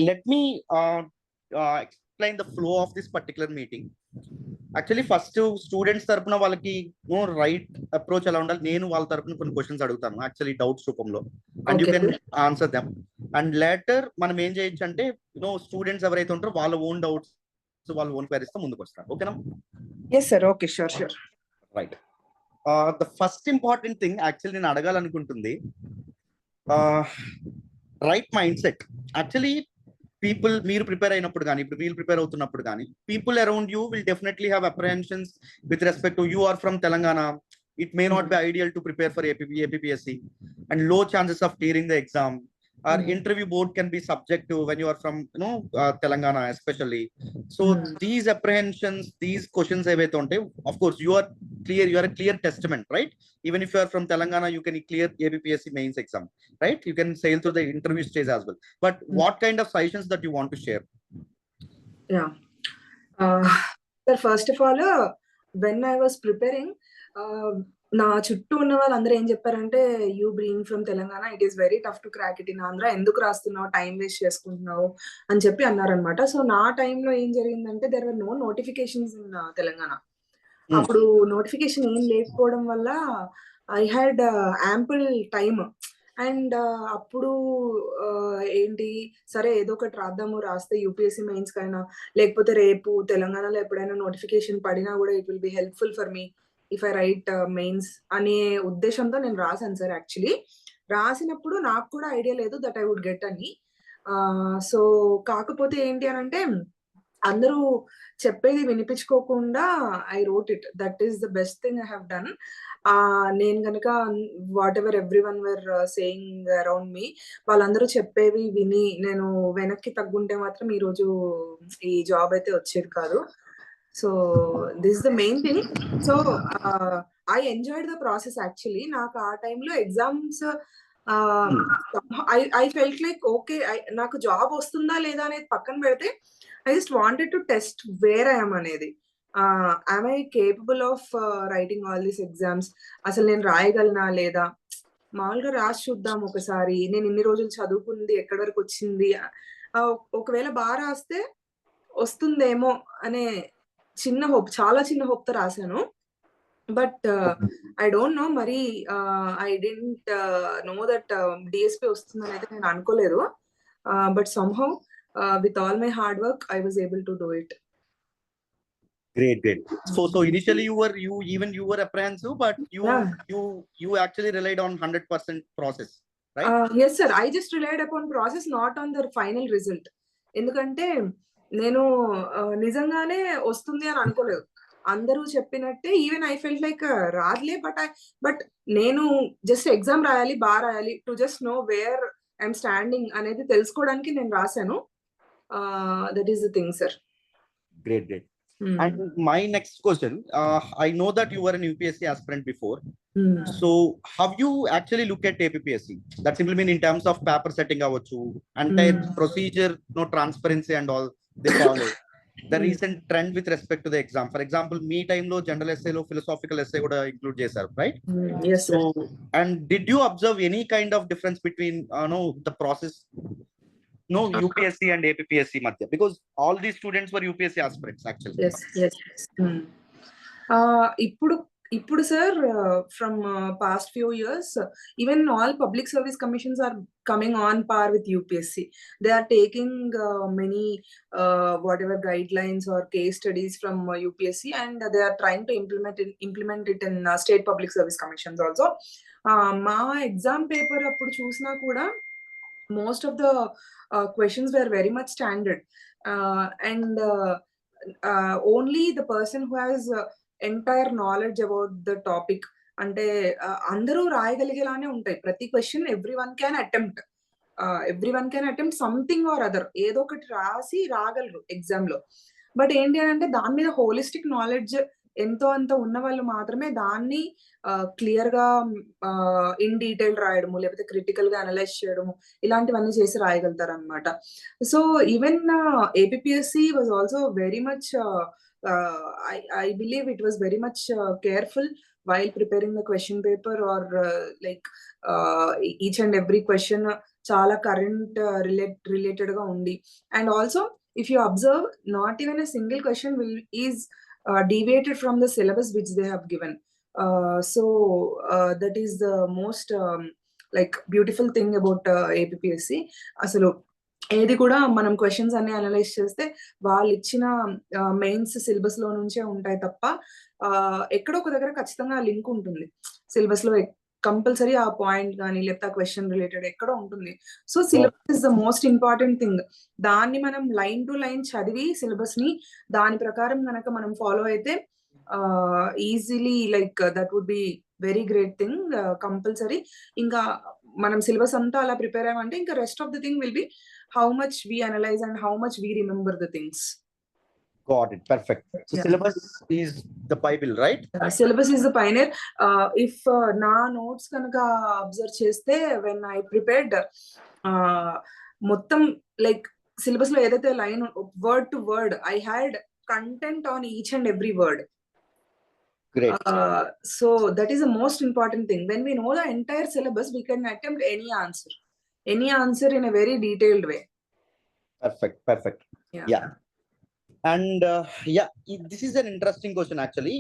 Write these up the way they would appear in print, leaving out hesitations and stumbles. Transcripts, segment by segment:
Let me explain the flow of this particular meeting. Actually, first students tarapuna వాళ్ళకి right approach ఎలా ఉండాలి, నేను వాళ్ళ తరపున కొన్ని క్వశ్చన్స్ అడుగుతాను యాక్చువల్లీ డౌట్స్ రూపంలో, and you can answer them. And later మనం ఏం చేయొచ్చు అంటే స్టూడెంట్స్ ఎవరైతే ఉంటారో వాళ్ళ ఓన్ డౌట్స్ వాళ్ళ ఓన్ క్వైరీస్ తో ముందుకు వస్తారు. ఓకేనా? Yes sir. Okay, sure sure. Right. The first important thing actually నేను అడగాలనుకుంటుంది right mindset. Actually people మీరు ప్రిపేర్ అయినప్పుడు కానీ ఇప్పుడు వీళ్ళు ప్రిపేర్ అవుతున్నప్పుడు కానీ people around you will definitely have apprehensions with respect to you are from Telangana. It may not be ideal to prepare for APPSC and low chances of clearing the exam. Our interview board can be subject to when you are from Telangana especially. So these apprehensions, these questions ఏవైతే ఉంటాయి, of course you are a clear testament, right? Even if you are from Telangana, you can clear APPSC mains exam, right? You can sail through the interview stage as well. But what kind of suggestions that you want to share? Yeah. Sir, first of all, when I was preparing, నా చుట్టూ ఉన్న వాళ్ళందరూ ఏం చెప్పారంటే, you being from Telangana it is very tough to crack it in Andhra, ఎందుకు రాస్తున్నావు, time waste చేసుకుంటున్నావు అని చెప్పి అన్నారనమాట. సో నా టైంలో ఏం జరిగిందంటే, there were no notifications in Telangana. అప్పుడు నోటిఫికేషన్ ఏం లేకపోవడం వల్ల I had ample time. And అప్పుడు ఏంటి, సరే ఏదో ఒకటి రాస్తే యూపీఎస్సీ మెయిన్స్ కైనా, లేకపోతే రేపు తెలంగాణలో ఎప్పుడైనా నోటిఫికేషన్ పడినా కూడా it will be helpful for me if I right mains అనే ఉద్దేశంతో నేను రాశాను సార్. యాక్చువల్లీ రాసినప్పుడు నాకు కూడా ఐడియా లేదు దట్ ఐ వుడ్ గెట్ అని. సో కాకపోతే ఏంటి అని అంటే, అందరూ చెప్పేది వినిపించుకోకుండా I wrote it. That is the best thing I have done. నేను కనుక whatever everyone were saying around me, వాళ్ళందరూ చెప్పేవి విని నేను వెనక్కి తగ్గుంటే మాత్రం ఈరోజు ఈ జాబ్ అయితే వచ్చేది కాదు. So this is the main thing. So I enjoyed the process actually. నాకు ఆ టైంలో exams I felt like okay, నాకు జాబ్ వస్తుందా లేదా అనేది పక్కన పెడితే I just wanted to test where I am అనేది. am I capable of writing all these exams? అసలు నేను రాయగలనా లేదా, మామూలుగా రాసి చూద్దాం ఒకసారి, నేను ఇన్ని రోజులు చదువుకుంది ఎక్కడి వరకు వచ్చింది, ఒకవేళ బాగా రాస్తే వస్తుందేమో అనే చిన్న హోప్, చాలా చిన్న హోప్ తో రాశాను. బట్ ఐ డోంట్ నో, మరి I don't know that DSP వస్తుందని అయితే నేను అనుకోలేదు. But somehow with all my hard work I was able to do it. Great. So initially you were apprehensive, but you actually relied on 100% process, right? Yes sir, I just relied upon process, not on the final result. ఎందుకంటే నేను నిజంగానే వస్తుంది అని అనుకోలేదు. అందరూ చెప్పినట్టే even I felt like రాదులే, but నేను జస్ట్ ఎగ్జామ్ రాయాలి, బాగా రాయాలి, to just know where I'm standing అనేది తెలుసుకోవడానికి నేను రాశాను. That is the thing, sir. Great. And my next question, I know that you were an UPSC aspirant before. So have you actually looked at APPSC? That simply mean in terms of paper setting avachchu, entire procedure, no transparency and all they follow. The recent trend with respect to the exam. For example, me time lo general essay lo philosophical essay kuda include chesaru, right? Yes sir. So and did you observe any kind of difference between the process, UPSC and APPSC madhya, because all these students were UPSC aspirants actually? Yes. ఇప్పుడు sir from past few years, even all public service commissions are coming on par with UPSC. They are taking many whatever guidelines or case studies from UPSC and they are trying to implement it in state public service commissions also. మా exam paper appudu chusina kuda most of the questions were very much standard, and only the person who has entire knowledge about the topic, అంటే అందరూ రాయగలిగేలానే ఉంటాయి ప్రతి question. Everyone can attempt something or other, ఏదో ఒకటి రాసి రాగలరు exam లో. But ఏంటి అని అంటే దాని మీద హోలిస్టిక్ నాలెడ్జ్ ఎంతో అంత ఉన్న వాళ్ళు మాత్రమే దాన్ని క్లియర్ గా ఇన్ డీటెయిల్ రాయడము, లేకపోతే క్రిటికల్ గా అనలైజ్ చేయడము, ఇలాంటివన్నీ చేసి రాయగలుగుతారు అనమాట. So even APPSC was also very much, I believe it was very much careful while preparing the question paper or like each and every question చాలా current related గా ఉంది. And also if you observe, not even a single question is deviated from the syllabus which they have given. So that is the most like beautiful thing about APPSC. అసలు ఏది కూడా మనం questions అన్ని analyse చేస్తే వాళ్ళు ఇచ్చిన mains syllabus లో నుంచే ఉంటాయి తప్ప ఎక్కడో ఒక దగ్గర ఖచ్చితంగా లింక్ ఉంటుంది సిలబస్ లో కంపల్సరీ ఆ పాయింట్ కానీ లేకపోతే ఆ క్వశ్చన్ రిలేటెడ్ ఎక్కడో ఉంటుంది. So syllabus is the most important thing. దాన్ని మనం లైన్ టు లైన్ చదివి సిలబస్ ని దాని ప్రకారం కనుక మనం ఫాలో అయితే easily like that would be very great thing. Compulsory ఇంకా మనం సిలబస్ అంతా అలా ప్రిపేర్ అయ్యామంటే ఇంకా rest of the thing will be how much we analyze and how much we remember the things. Got it. Perfect. So syllabus is the Bible, right? Syllabus is the pioneer. If na notes kanaka observe cheste when I prepared mottam like syllabus lo edaithe line word to word I had content on each and every word. Great. So that is the most important thing. When we know the entire syllabus, we can attempt any answer in a very detailed way. Perfect. Yeah. And this is an interesting question actually.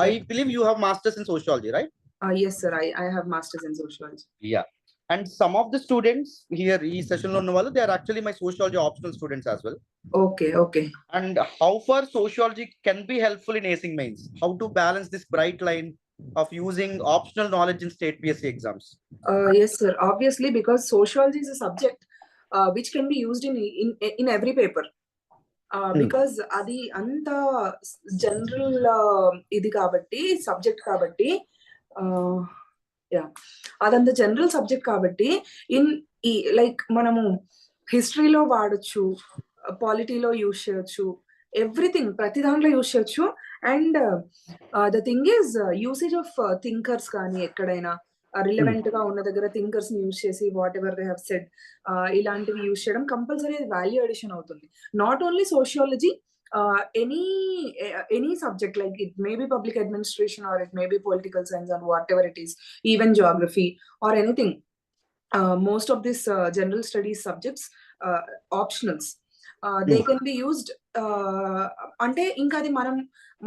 I believe you have masters in sociology, right? Yes sir, I have masters in sociology. Yeah. And some of the students here in session lo unnavallu, they are actually my sociology optional students as well. Okay. And how far sociology can be helpful in acing mains? How to balance this bright line of using optional knowledge in state PSC exams? Yes sir, obviously, because sociology is a subject which can be used in every paper. Because adi anta general idi kabatti subject kabatti అదంతా general subject కాబట్టి like మనము హిస్టరీలో వాడచ్చు, పాలిటీలో use చేయొచ్చు, everything ప్రతి దాంట్లో use చేయొచ్చు. And the thing is usage of thinkers కానీ ఎక్కడైనా రిలవెంట్ గా ఉన్న దగ్గర థింకర్స్ ని యూజ్ చేసి what ever they have said ఇలాంటివి యూజ్ చేయడం కంపల్సరీ వాల్యూ అడిషన్ అవుతుంది. Not only sociology, any subject, like it may be public administration or it may be political science or whatever it is, even geography or anything. Most of these general studies subjects, optionals, they can be used ante inka adi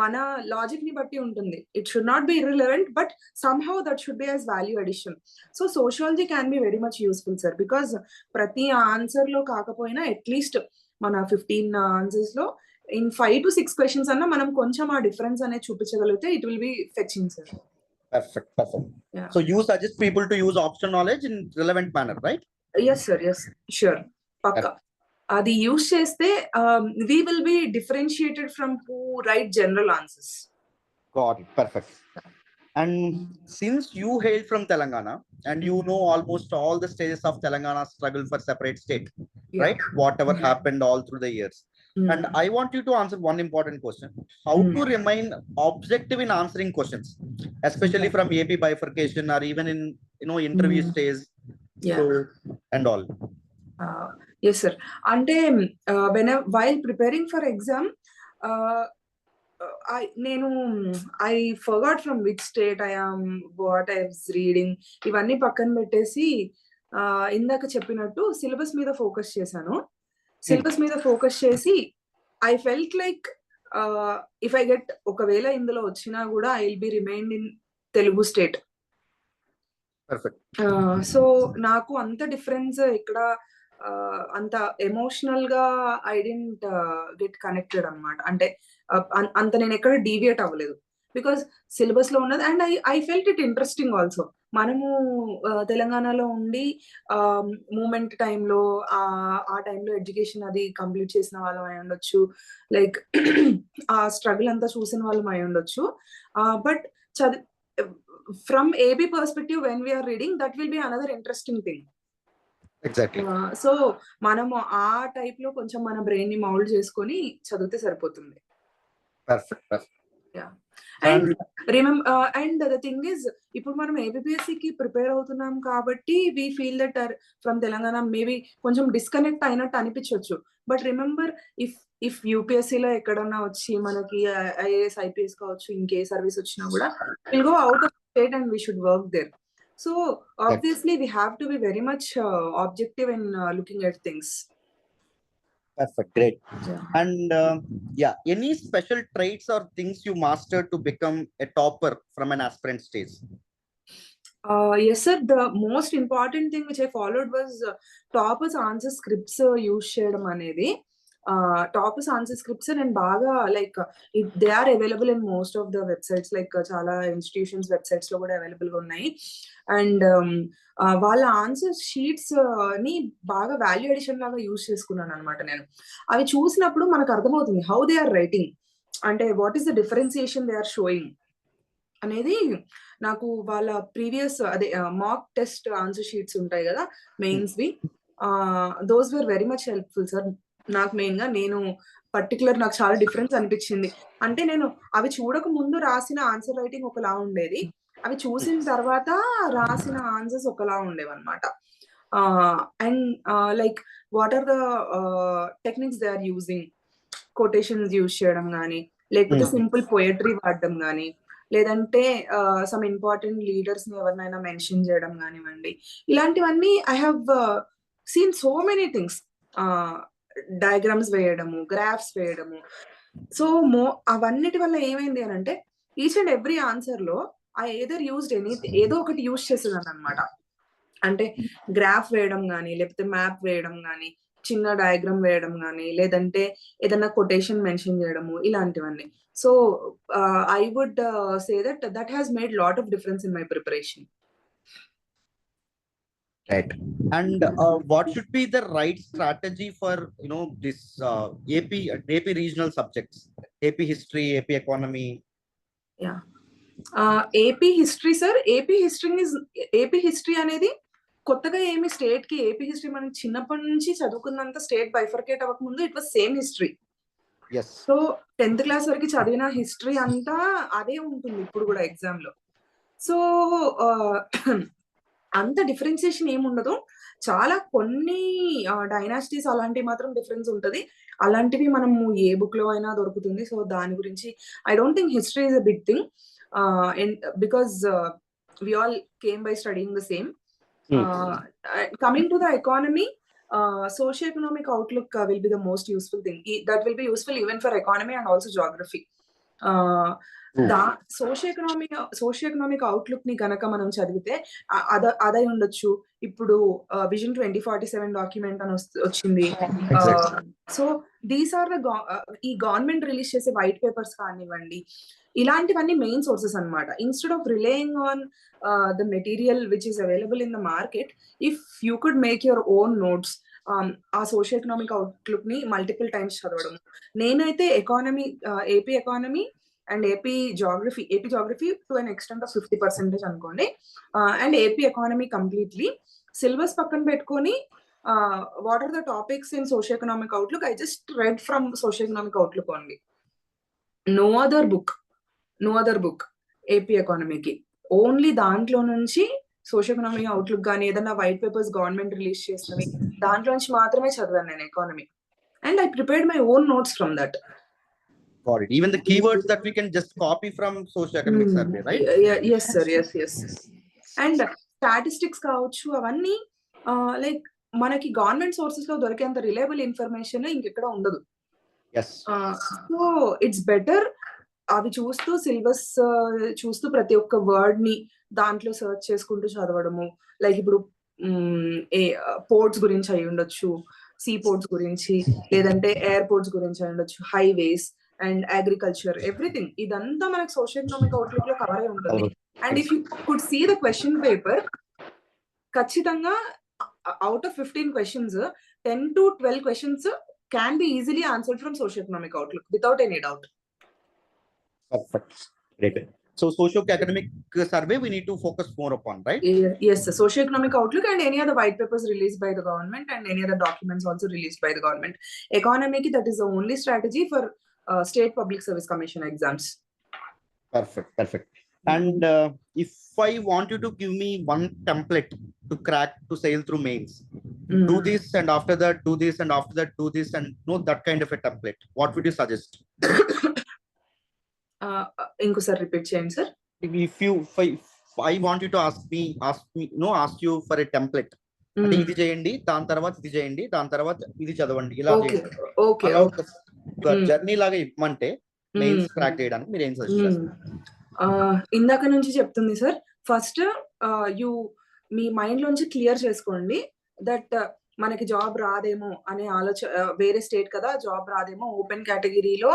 mana logic ni batti untundi. It should not be irrelevant, but somehow that should be as value addition. So sociology can be very much useful sir, because prati answer lo kaakapoyina at least mana 15 answers lo in 5 to 6 questions anna manam koncham aa difference ane chupichagalute, it will be fetching sir. Perfect. Yeah. So you suggest people to use optional knowledge in relevant manner, right? Yes sir, yes, sure, pakka. Adi use cheste we will be differentiated from who write general answers. Got it. Perfect. And since you hail from Telangana and you know almost all the stages of Telangana's struggle for separate state, right? Whatever happened all through the years. And I want you to answer one important question. How to remain objective in answering questions, especially from AP bifurcation or even in interview stage, so, and all. Yes sir. Ante while preparing for exam, I forgot from which state I am, what I was reading, ఇవన్నీ పక్కన పెట్టేసి ఇందాక చెప్పినట్టు syllabus మీద focus చేశాను. Syllabus మీద focus చేసి I felt like if I get ఒకవేళ ఇందులో వచ్చినా కూడా I will be remained in Telugu state. So నాకు అంత డిఫరెన్స్ ఇక్కడ అంత ఎమోషనల్ గా ఐ డెంట్ గెట్ కనెక్టెడ్ అన్నమాట. అంటే అంత నేను ఎక్కడ డీవియేట్ అవ్వలేదు, బికాస్ సిలబస్ లో ఉన్నది. And I felt it interesting also. మనము తెలంగాణలో ఉండి మూమెంట్ టైంలో ఆ టైంలో ఎడ్యుకేషన్ అది కంప్లీట్ చేసిన వాళ్ళం అయి ఉండొచ్చు, లైక్ ఆ స్ట్రగుల్ అంతా చూసిన వాళ్ళం అయి ఉండొచ్చు. But from AB perspective when we are reading, that will be another interesting thing. Exactly. So మనము ఆ టైప్ లో కొంచెం మన బ్రెయిన్ ని మౌల్డ్ చేసుకొని చదివితే సరిపోతుంది. Perfect. And and the thing is, ఇప్పుడు మనం ఏపీఎస్సి కి ప్రిపేర్ అవుతున్నాం కాబట్టి we feel that from Telangana maybe కొంచెం డిస్కనెక్ట్ అయినట్టు అనిపించవచ్చు. బట్ రిమెంబర్, ఇఫ్ యూపీఎస్సీలో ఎక్కడన్నా వచ్చి మనకి ఐఏఎస్ ఐపీఎస్ కావచ్చు, ఇంకే సర్వీస్ వచ్చినా కూడా will go out of state and we should work there. So obviously we have to be very much objective in looking at things. Perfect, great. And yeah, any special traits or things you mastered to become a topper from an aspirant stage? Yes, sir. The most important thing which I followed was toppers answer scripts use cheyadam anedi. Toppers answer scripts and baga like they are available in most of the websites, like chala institutions websites lo kuda available ga unnai. And వాళ్ళ answer sheets ని బాగా value addition లాగా use చేసుకున్నాను అనమాట నేను. అవి చూసినప్పుడు మనకు అర్థమవుతుంది హౌ దే ఆర్ రైటింగ్, అంటే what is the differentiation they are showing అనేది. నాకు వాళ్ళ ప్రీవియస్ అదే మాక్ టెస్ట్ ఆన్సర్ షీట్స్ ఉంటాయి కదా mains we, those were very much helpful sir. నాకు మెయిన్ గా నాకు చాలా డిఫరెన్స్ అనిపించింది. అంటే నేను అవి చూడక ముందు రాసిన ఆన్సర్ రైటింగ్ ఒకలా ఉండేది, అవి చూసిన తర్వాత రాసిన ఆన్సర్స్ ఒకలా ఉండేవి అనమాట. And like what are the techniques they are using, quotations use చేయడం కానీ, లేకపోతే సింపుల్ పోయట్రీ వాడడం కానీ, లేదంటే సమ్ ఇంపార్టెంట్ లీడర్స్ ని ఎవరినైనా మెన్షన్ చేయడం కానివ్వండి, ఇలాంటివన్నీ I have seen so many things. Diagrams వేయడము, గ్రాఫ్స్ వేయడము. సో అవన్నిటి వల్ల ఏమైంది అని అంటే, ఈచ్ అండ్ ఎవ్రీ ఆన్సర్ లో ఐ ఏదర్ యూజ్డ్ ఏదో ఒకటి యూజ్ చేసేదాన్ని అనమాట. అంటే గ్రాఫ్ వేయడం కానీ, లేకపోతే మ్యాప్ వేయడం కానీ, చిన్న డయాగ్రామ్ వేయడం కానీ, లేదంటే ఏదైనా కొటేషన్ మెన్షన్ చేయడము, ఇలాంటివన్నీ. So I would say that has made lot of difference in my preparation. Right. And what should be the right strategy for this AP regional subjects, AP history, AP economy? Yeah. AP history, sir. AP history అనేది కొత్తగా ఏమి state కి AP history మనం చిన్నప్పటి నుంచి చదువుకున్నంత state bifurcate అవ్వక ముందు it was same history. So 10th class వరకు చదివిన హిస్టరీ అంతా అదే ఉంటుంది ఇప్పుడు కూడా ఎగ్జామ్ లో. సో అంత డిఫరెన్సియేషన్ ఏముండదు. చాలా కొన్ని డైనాసిటీస్ అలాంటివి మాత్రం డిఫరెన్స్ ఉంటది. అలాంటివి మనము ఏ బుక్ లో అయినా దొరుకుతుంది. సో దాని గురించి I don't think history is a big thing, because we all came by studying the same. Coming to the economy, socio-economic outlook will be the most useful thing. That will be useful even for economy and also geography. Socio-economic outlook ని కనుక మనం చదివితే అదై ఉండొచ్చు. ఇప్పుడు vision 2047 document అని వచ్చింది. So these are ఈ government release చేసే వైట్ పేపర్స్ కానివ్వండి, ఇలాంటివన్నీ మెయిన్ సోర్సెస్ అన్నమాట. Instead of relying on the material which is available in the market, if you could make your own notes, ఆ సోషియో ఎకనామిక్ అవుట్లుక్ ని multiple times చదవడం. నేనైతే AP economy and AP geography to an extent of 50% అనుకోండి, and AP economy completely syllabus పక్కన పెట్టుకొని what are the topics in socio economic outlook, I just read from socio economic outlook only. No other book AP ఎకానమీకి, only దాంట్లో నుంచి socio economic outlook కానీ ఏదైనా white papers government release చేసినవి దాంట్లో నుంచి మాత్రమే చదివాను నేను economy, and I prepared my own notes from that. Got it. Even the keywords that we can just copy from socio-economic survey, right? Yes, sir. Yes. And statistics కావచ్చు, అవన్నీ like మనకి government sources లో దొరికేంత reliable information ఇంకెక్కడ ఉండదు. So it's better అవి చూస్తూ syllabus చూస్తూ ప్రతి ఒక్క వర్డ్ ని దాంట్లో సర్చ్ చేసుకుంటూ చదవడము. లైక్ ఇప్పుడు పోర్ట్స్ గురించి అయి ఉండొచ్చు, సీ పోర్ట్స్ గురించి, లేదంటే ఎయిర్పోర్ట్స్ గురించి అయి ఉండొచ్చు, హైవేస్ అండ్ అగ్రికల్చర్, ఎవ్రీథింగ్. ఇదంతా మనకి సోషియో ఎకనామిక్ అవుట్లుక్ లో కవర్ అయి ఉంటుంది. And if you could see the question paper, ఖచ్చితంగా out of 15 questions 10 to 12 questions can be easily answered from socio-economic outlook without any doubt. Perfect. Great. So socio-economic survey we need to focus more upon, right? Yes, sir. Socio-economic outlook and any other white papers released by the government and any other documents also released by the government. Economy, that is the only strategy for state public service commission exams. Perfect. And if I want you to give me one template to crack to sail through mains, do this and after that do this and after that do this, and that kind of a template, what would you suggest? Inko repeat cheyandi sir. If I want you to ask you for a template, అంటే ఇది చేయండి, దాని తర్వాత ఇది చేయండి, దాని తర్వాత ఇది చదవండి, ఇలా చేయండి, జర్నీ లాగా ఇవ్వమంటే మెయిన్స్ క్రాక్ చేయడానికి మీరు ఏం సజెస్ట్ చేస్తారు? ఇందాక నుంచి చెప్తుంది సార్, ఫస్ట్ మీ మైండ్ లోంచి క్లియర్ చేసుకోండి దట్ మనకి జాబ్ రాదేమో అనే ఆలోచన, వేరే స్టేట్ కదా జాబ్ రాదేమో, ఓపెన్ కేటగిరీలో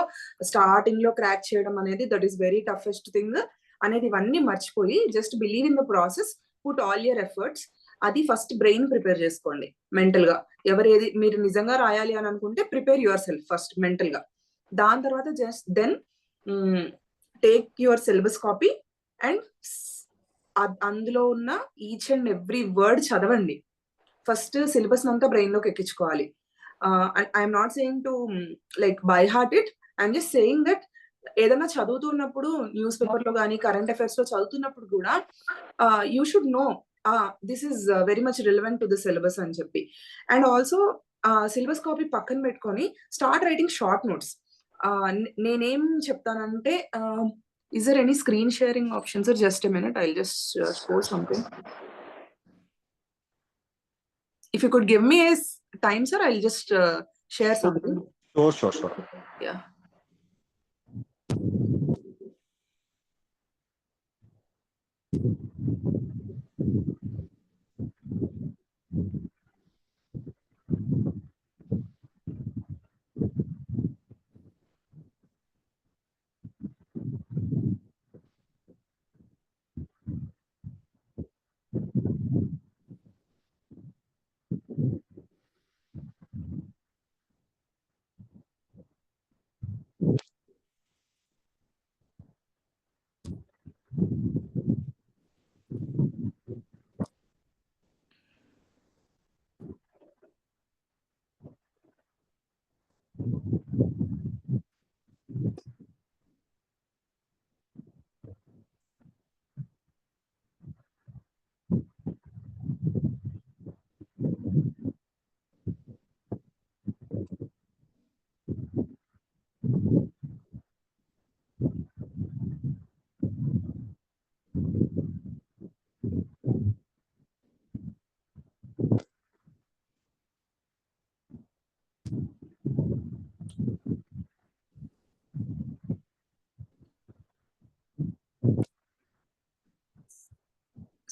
స్టార్టింగ్ లో క్రాక్ చేయడం అనేది that is very toughest thing అనేది ఇవన్నీ మర్చిపోయి just believe in the process, put all your efforts. అది ఫస్ట్ బ్రెయిన్ ప్రిపేర్ చేసుకోండి మెంటల్ గా. ఎవరేది మీరు నిజంగా రాయాలి అని అనుకుంటే prepare yourself first mental గా. దాని తర్వాత just then take your syllabus copy and అందులో ఉన్న ఈచ్ అండ్ ఎవ్రీ వర్డ్ చదవండి. ఫస్ట్ సిలబస్ అంతా బ్రెయిన్ లోకి ఎక్కించుకోవాలి. I'm not saying to like by heart it, I'm just saying that ఏదైనా చదువుతున్నప్పుడు న్యూస్ పేపర్ లో కానీ కరెంట్ అఫైర్స్ లో చదువుతున్నప్పుడు కూడా you should know this is very much relevant to the syllabus అని చెప్పి. అండ్ ఆల్సో సిలబస్ కాపీ పక్కన పెట్టుకొని స్టార్ట్ రైటింగ్ షార్ట్ నోట్స్. నేనేం చెప్తానంటే, is there any screen sharing option sir? Just a minute, I'll just show something. If you could give me a time sir, I'll just share something. Sure. Yeah.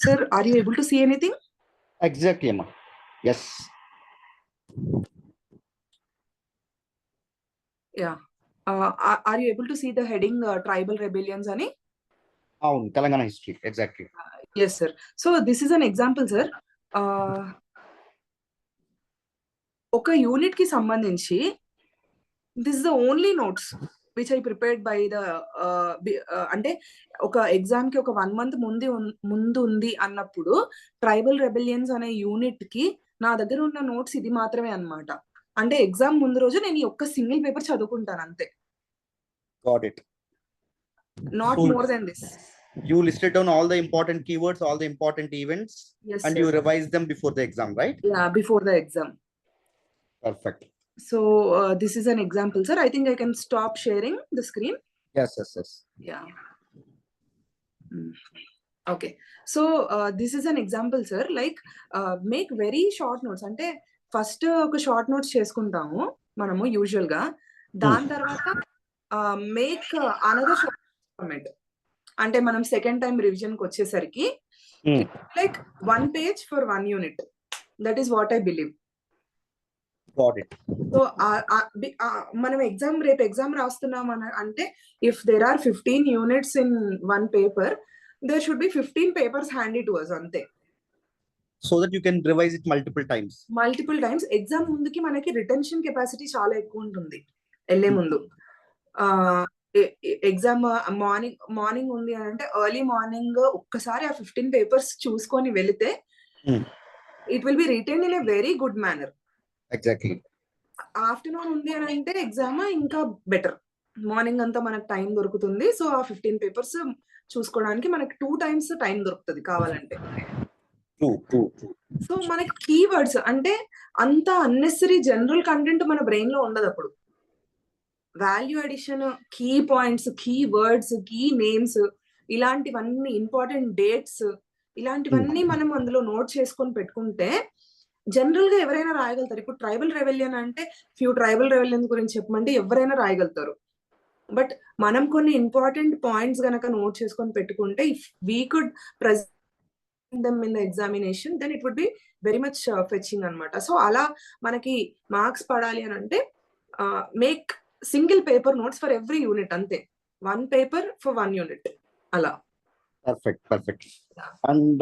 Sir, are you able to see anything? Exactly, Emma. Yes. Yeah. Are you able to see the heading tribal rebellions ani? Avunu, Telangana history. Exactly. Yes, sir. So this is an example, sir. ఒక unit కి సంబంధించి this the only notes which I prepared by the అంటే ఒక exam కి ఒక 1 month ముందు ఉంది అన్నప్పుడు ట్రైబల్ రెబెలియన్స్ అనే యూనిట్ కి నా దగ్గర ఉన్న నోట్స్ ఇది మాత్రమే అన్నమాట. అంటే ఎగ్జామ్ ముందు రోజు నేను ఈ ఒక్క సింగిల్ పేపర్ చదువుకుంటాను అంతే. Got it. Not more than this. You listed down all the important keywords, all the important events, yes, and sir. you revised them before the exam, right? Yeah, before the exam. Perfect. So this is an example, sir. I think I can stop sharing the screen. Yes. Yeah. Okay. So this is an example, sir. Like make very short notes. Ante first oka short notes cheskuntamu manamu usual ga. Dan tarvata make another short comment. Ante manam second time revision ki vachesariki like 1 page for 1 unit. That is what I believe. Got it. So మనం రేపు exam రాస్తున్నాం అంటే if there are 15 units in one paper, there should be 15 papers handy to us అంతే. So that you can revise it multiple times. Exam ముందుకి మనకి retention capacity చాలా ఎక్కువ ఉంటుంది వెళ్ళే ముందు. ఎగ్జామ్ మార్నింగ్ ఉంది అని అంటే ఎర్లీ మార్నింగ్ ఒక్కసారి ఆ 15 పేపర్స్ చూసుకొని వెళితే it will B written in a very good manner. Exactly. Afternoon ఉంది అని అంటే ఎగ్జామ్ ఇంకా బెటర్. మార్నింగ్ అంతా మనకు టైం దొరుకుతుంది. సో ఆ 15 పేపర్స్ చూసుకోవడానికి మనకి 2 టైమ్స్ టైం దొరుకుతది కావాలంటే. True. సో మనకి కీవర్డ్స్ అంటే అంత అన్నెసెసరీ జనరల్ కంటెంట్ మన బ్రెయిన్ లో ఉండదప్పుడు. Value addition, key points, key words, key names, ఇలాంటివన్నీ ఇంపార్టెంట్ డేట్స్, ఇలాంటివన్నీ మనం అందులో నోట్ చేసుకొని పెట్టుకుంటే జనరల్ గా ఎవరైనా రాయగలుగుతారు. ఇప్పుడు ట్రైబల్ రెవెలియన్ అంటే ట్రైబల్ రెవెలియన్ గురించి చెప్పమంటే ఎవరైనా రాయగలుగుతారు. బట్ మనం కొన్ని ఇంపార్టెంట్ పాయింట్స్ గనక నోట్ చేసుకొని పెట్టుకుంటే if we could present them in the examination then it would be very much fetching అన్నమాట. సో అలా మనకి మార్క్స్ పడాలి అని అంటే make single paper notes for every unit, అంతే. 1 పేపర్ ఫర్ 1 యూనిట్ అలా. Perfect. And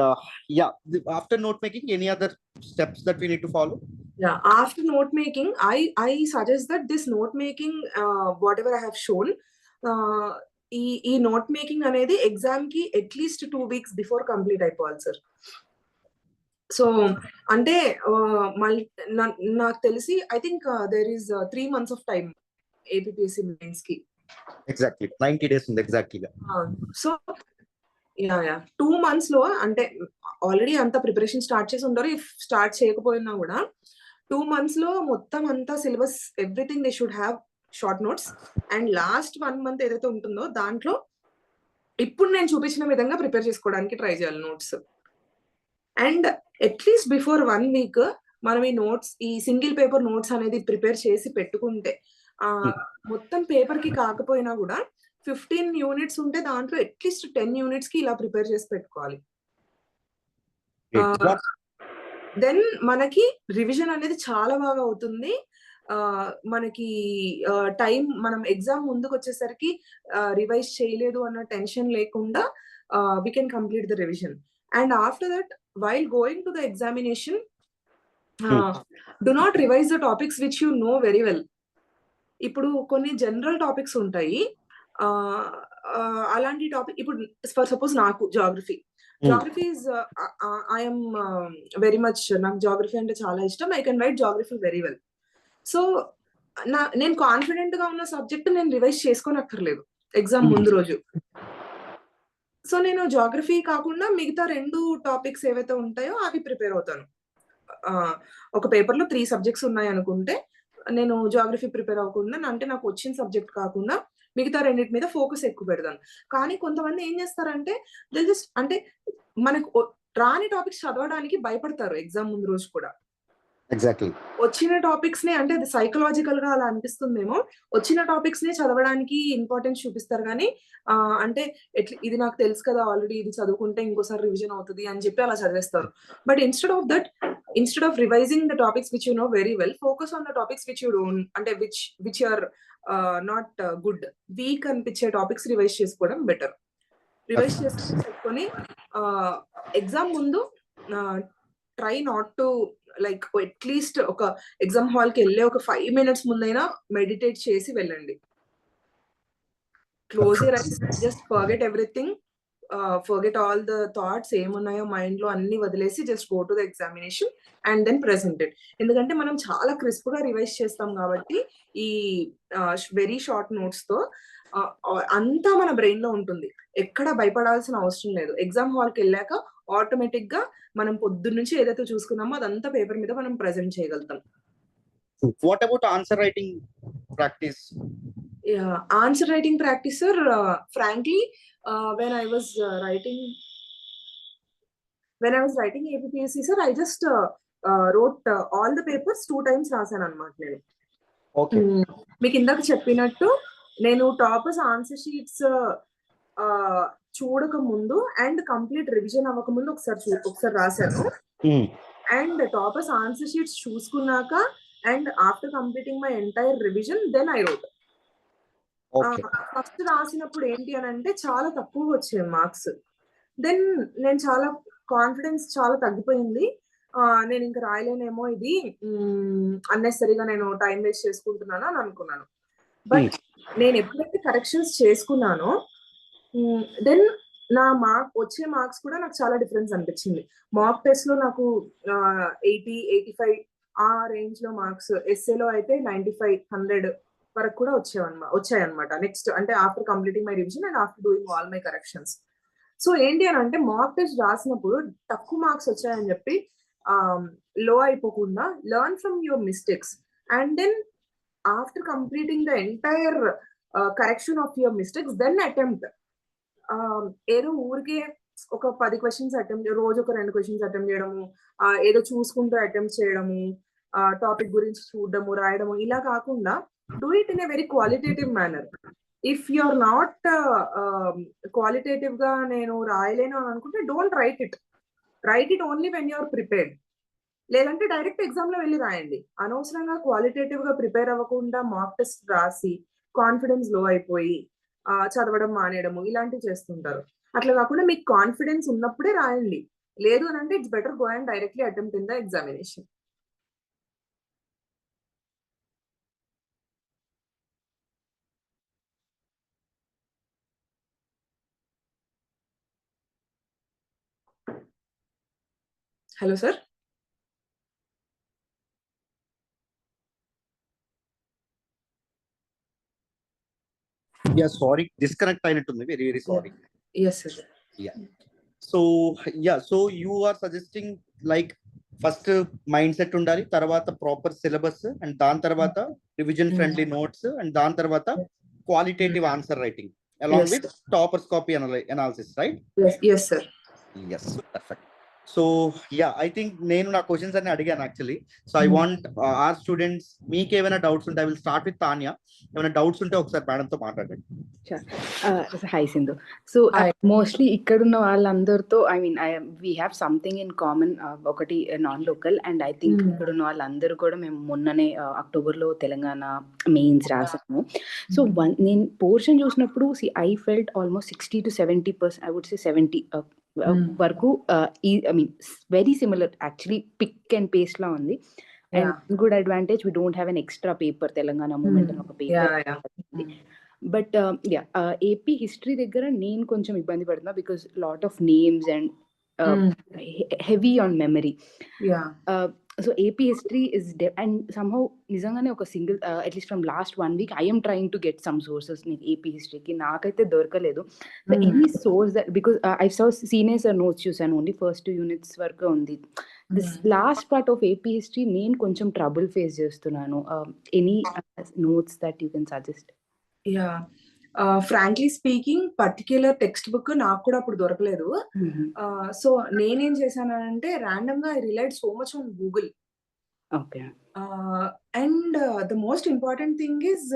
after note making, any other steps that we need to follow? Yeah, after note making, I suggest that this note making, whatever I have shown, ఈ note making అనేది exam కి at least 2 weeks before complete అయిపోవాలి sir. So అంటే నాకు తెలిసి I think there is 3 months ఆఫ్ time APPSC mains కి. Exactly 90 days ఉంది ఎగ్జాక్ట్లీ గా. సో 2 months లో అంటే ఆల్రెడీ అంతా ప్రిపరేషన్ స్టార్ట్ చేసి ఉంటారు. ఇఫ్ స్టార్ట్ చేయకపోయినా కూడా 2 months లో మొత్తం అంతా syllabus everything they should have short notes. And last 1 month ఏదైతే ఉంటుందో దాంట్లో ఇప్పుడు నేను చూపించిన విధంగా ప్రిపేర్ చేసుకోవడానికి ట్రై చేయాలి notes. And at least before 1 week మనం ఈ నోట్స్, ఈ సింగిల్ పేపర్ నోట్స్ అనేది ప్రిపేర్ చేసి పెట్టుకుంటే మొత్తం పేపర్ కి కాకపోయినా కూడా 15 units ఉంటే దాంట్లో అట్లీస్ట్ 10 units కి ఇలా ప్రిపేర్ చేసి పెట్టుకోవాలి. దెన్ మనకి రివిజన్ అనేది చాలా బాగా అవుతుంది. మనకి టైం, మనం ఎగ్జామ్ ముందుకు వచ్చేసరికి రివైజ్ చేయలేదు అన్న టెన్షన్ లేకుండా we can complete the revision. And after that, while going to the examination, do not revise the topics which you know very well. ఇప్పుడు కొన్ని జనరల్ టాపిక్స్ ఉంటాయి. అలాంటి టాపిక్, ఇప్పుడు ఫర్ సపోజ్ నాకు geography is I'm very much, నాకు geography అంటే చాలా ఇష్టం. I can write geography very well. So నేను కాన్ఫిడెంట్ గా ఉన్న సబ్జెక్ట్ నేను రివైజ్ చేసుకోనక్కర్లేదు ఎగ్జామ్ ముందు రోజు. సో నేను జాగ్రఫీ కాకుండా మిగతా 2 టాపిక్స్ ఏవైతే ఉంటాయో అవి ప్రిపేర్ అవుతాను. ఒక పేపర్ లో 3 సబ్జెక్ట్స్ ఉన్నాయి అనుకుంటే నేను జాగ్రఫీ ప్రిపేర్ అవ్వకుండా, అంటే నాకు వచ్చిన సబ్జెక్ట్ కాకుండా మిగతా 2 మీద ఫోకస్ ఎక్కువ పెడతాను. కానీ కొంతమంది ఏం చేస్తారంటే జస్ట్ అంటే మనకు రాని టాపిక్స్ చదవడానికి భయపడతారు ఎగ్జామ్ ముందు రోజు కూడా. ఎగ్జాక్ట్లీ వచ్చిన టాపిక్స్ నే, అంటే అది సైకలాజికల్ గా అలా అనిపిస్తుందేమో, వచ్చిన టాపిక్స్ నే చదవడానికి ఇంపార్టెన్స్ చూపిస్తారు. కానీ అంటే ఇది నాకు తెలుసు కదా ఆల్రెడీ, ఇది చదువుకుంటే ఇంకోసారి రివిజన్ అవుతుంది అని చెప్పి అలా చదివేస్తారు. But instead of revising the topics which you know very well, focus on the topics which you don't, అంటే which are not good, weak అనిపించే టాపిక్స్ రివైజ్ చేసుకోవడం బెటర్. రివైజ్ చేసుకొని ఎగ్జామ్ ముందు try not to like at least ఒక exam hall కి వెళ్ళే ఒక 5 minutes ముందైనా మెడిటేట్ చేసి వెళ్ళండి. Close your eyes, just forget everything, forget all the thoughts ఏమున్నాయో మైండ్ లో అన్ని వదిలేసి just go to the examination and then present it. ఎందుకంటే మనం చాలా క్రిస్ప్ గా రివైజ్ చేస్తాం కాబట్టి ఈ వెరీ షార్ట్ నోట్స్ తో అంతా మన బ్రెయిన్ లో ఉంటుంది. ఎక్కడ భయపడాల్సిన అవసరం లేదు. ఎగ్జామ్ హాల్ కి వెళ్ళాక ఆటోమేటిక్ గా మనం పొద్దున్న నుంచి ఏదైతే చూసుకున్నామో అదంతా పేపర్ మీద మనం ప్రెజెంట్ చేయగలుగుతాం. What about answer writing practice? Yeah, answer writing practice, sir. Frankly, when I was writing APPSC, sir, I just wrote all the papers 2 times రాసాను అన్నమాట నేను. Okay. మీకు ఇందాక చెప్పినట్టు నేను టాపర్స్ ఆన్సర్ షీట్స్ చూడక ముందు అండ్ కంప్లీట్ రివిజన్ అవ్వక ముందు ఒకసారి రాశాను. అండ్ టాపర్స్ ఆన్సర్ షీట్స్ చూసుకున్నాక and after completing my entire revision then I wrote. First రాసినప్పుడు ఏంటి అని అంటే చాలా తక్కువ వచ్చాయి మార్క్స్. దెన్ నేను చాలా కాన్ఫిడెన్స్ చాలా తగ్గిపోయింది. నేను ఇంకా రాయలేనేమో, ఇది అన్నెసరీగా నేను టైం వేస్ట్ చేసుకుంటున్నాను అని అనుకున్నాను. బట్ నేను ఎప్పుడైతే కరెక్షన్స్ చేసుకున్నానో దెన్ నా వచ్చే మార్క్స్ కూడా నాకు చాలా డిఫరెన్స్ అనిపించింది. మాక్ టెస్ట్ లో నాకు 80, 85 ఆ రేంజ్ లో మార్క్స్, ఎస్ఏలో అయితే 95, 100 వరకు కూడా వచ్చాయన్నమాట. నెక్స్ట్ అంటే after completing my revision and after doing all my corrections. So ఏంటి అని అంటే మాక్ టెస్ట్ రాసినప్పుడు తక్కువ మార్క్స్ వచ్చాయని చెప్పి లో అయిపోకుండా learn from your mistakes and then after completing the entire correction of your mistakes then attempt. ఏదో ఊరికే ఒక 10 క్వశ్చన్స్ అటెంప్ట్, రోజు ఒక 2 క్వశ్చన్స్ అటెంప్ట్ చేయడము, ఏదో చూసుకుంటూ అటెంప్ట్ చేయడము, టాపిక్ గురించి చూడడము, రాయడము, ఇలా కాకుండా do it in a very qualitative manner. If you are not qualitative గా నేను రాయలేను అని అనుకుంటే don't write it only when you are prepared. లేదంటే డైరెక్ట్ ఎగ్జామ్ లో వెళ్ళి రాయండి. అనవసరంగా క్వాలిటేటివ్ గా ప్రిపేర్ అవ్వకుండా మాక్ టెస్ట్ రాసి కాన్ఫిడెన్స్ లో అయిపోయి చదవడం మానేయడము ఇలాంటివి చేస్తుంటారు. అట్లా కాకుండా మీకు కాన్ఫిడెన్స్ ఉన్నప్పుడే రాయండి. లేదు అని అంటే it's better go and directly attempt in the examination. Hello sir. Yeah, sorry, disconnect అయినట్టుంది. Very, very sorry. Yes, sir. Yeah. So you are suggesting like first mindset ఉండాలి, తర్వాత ప్రాపర్ సిలబస్, అండ్ దాని తర్వాత రివిజన్ ఫ్రెండ్లీ నోట్స్, అండ్ దాని తర్వాత qualitative answer writing along with toppers copy analysis, right? Yes sir. Yes, perfect. So yeah, I think నేను నా questions అన్ని అడిగాను actually. So I want our students, మీకు ఏమైనా డౌట్స్ ఉంటే I will start with Tanya. ఏమైనా డౌట్స్ ఉంటే ఒకసారి మేడం తో మాట్లాడండి. హాయ్ సింధు. సో మోస్ట్లీ ఇక్కడున్న వాళ్ళందరితో I mean we have something in common. ఒకటి non local, and I think ఇక్కడున్న వాళ్ళందరూ కూడా మేము మొన్ననే అక్టోబర్లో తెలంగాణ మెయిన్స్ రాసాము. సో నేను పోర్షన్ చూసినప్పుడు I felt almost 60 to 70%, I would say 70 వరకు I mean very similar, actually pick and paste లా ఉంది. And good advantage we don't have an extra paper, Telangana movement అని ఒక పేపర్. బట్ ఏపీ హిస్టరీ దగ్గర నేను కొంచెం ఇబ్బంది పడుతున్నా, because lot of names and heavy on memory. So AP history is and somehow నిజంగానే ఒక single at least from last 1 week I'm trying to get some sources. నీకు ఏపీ హిస్టరీకి నాకైతే దొరకలేదు. So any source that, because I saw seniors notes చూసాను, only first 2 units వరకు ఉంది. This last part of AP history నేను కొంచెం ట్రబుల్ ఫేస్ చేస్తున్నాను. Any notes that you can suggest? Frankly speaking particular text book నాకు కూడా అప్పుడు దొరకలేదు. సో నేనేం చేశానంటే ర్యాండమ్ గా I relied so much on Google. And the most important thing is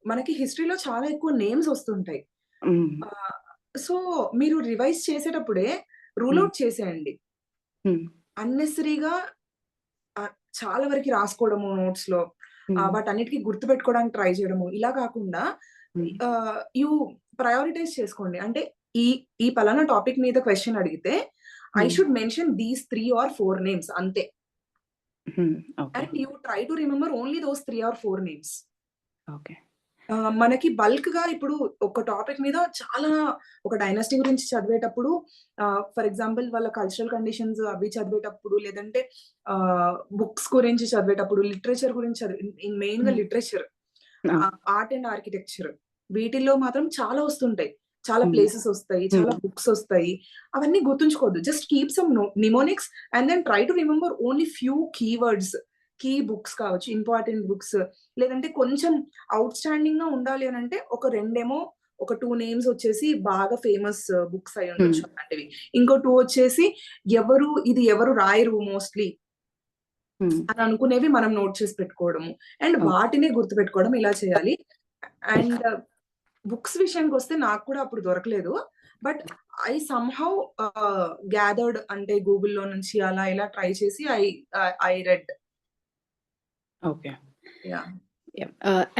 మనకి హిస్టరీలో చాలా ఎక్కువ నేమ్స్ వస్తుంటాయి. సో మీరు రివైజ్ చేసేటప్పుడే రూల్ అవుట్ చేసేయండి. అన్నెసరీగా చాలా వరకు రాసుకోవడము నోట్స్ లో, వాటన్నిటికీ గుర్తు పెట్టుకోవడానికి ట్రై చేయడము, ఇలా కాకుండా యూ ప్రయారిటైజ్ చేసుకోండి. అంటే ఈ పలానా టాపిక్ మీద క్వశ్చన్ అడిగితే I should mention these 3 or 4 names అంతే. And you try to remember only those 3 or 4 names. మనకి బల్క్ గా ఇప్పుడు ఒక టాపిక్ మీద చాలా, ఒక డైనాసిటీ గురించి చదివేటప్పుడు, ఫర్ ఎగ్జాంపుల్ వాళ్ళ కల్చరల్ కండిషన్స్ అవి చదివేటప్పుడు, లేదంటే బుక్స్ గురించి చదివేటప్పుడు, లిటరేచర్ గురించి మెయిన్ గా లిటరేచర్, ఆర్ట్ అండ్ ఆర్కిటెక్చర్, వీటిల్లో మాత్రం చాలా వస్తుంటాయి, చాలా ప్లేసెస్ వస్తాయి, చాలా బుక్స్ వస్తాయి. అవన్నీ గుర్తుంచుకోవద్దు. Just keep some mnemonics and then try to remember only few keywords. Key books కావచ్చు, ఇంపార్టెంట్ బుక్స్, లేదంటే కొంచెం అవుట్ స్టాండింగ్ గా ఉండాలి అని అంటే ఒక 2 నేమ్స్ వచ్చేసి బాగా ఫేమస్ బుక్స్ అయి ఉండొచ్చు అలాంటివి. ఇంకో 2 వచ్చేసి ఎవరు రాయరు మోస్ట్లీ అని అనుకునేవి మనం నోట్ చేసి పెట్టుకోవడము, అండ్ వాటినే గుర్తు పెట్టుకోవడం, ఇలా చేయాలి. అండ్ బుక్స్ విషయానికి వస్తే నాకు కూడా అప్పుడు దొరకలేదు. బట్ ఐ సమ్హౌ గ్యాదర్డ్, అంటే గూగుల్లో నుంచి అలా ఇలా ట్రై చేసి I read.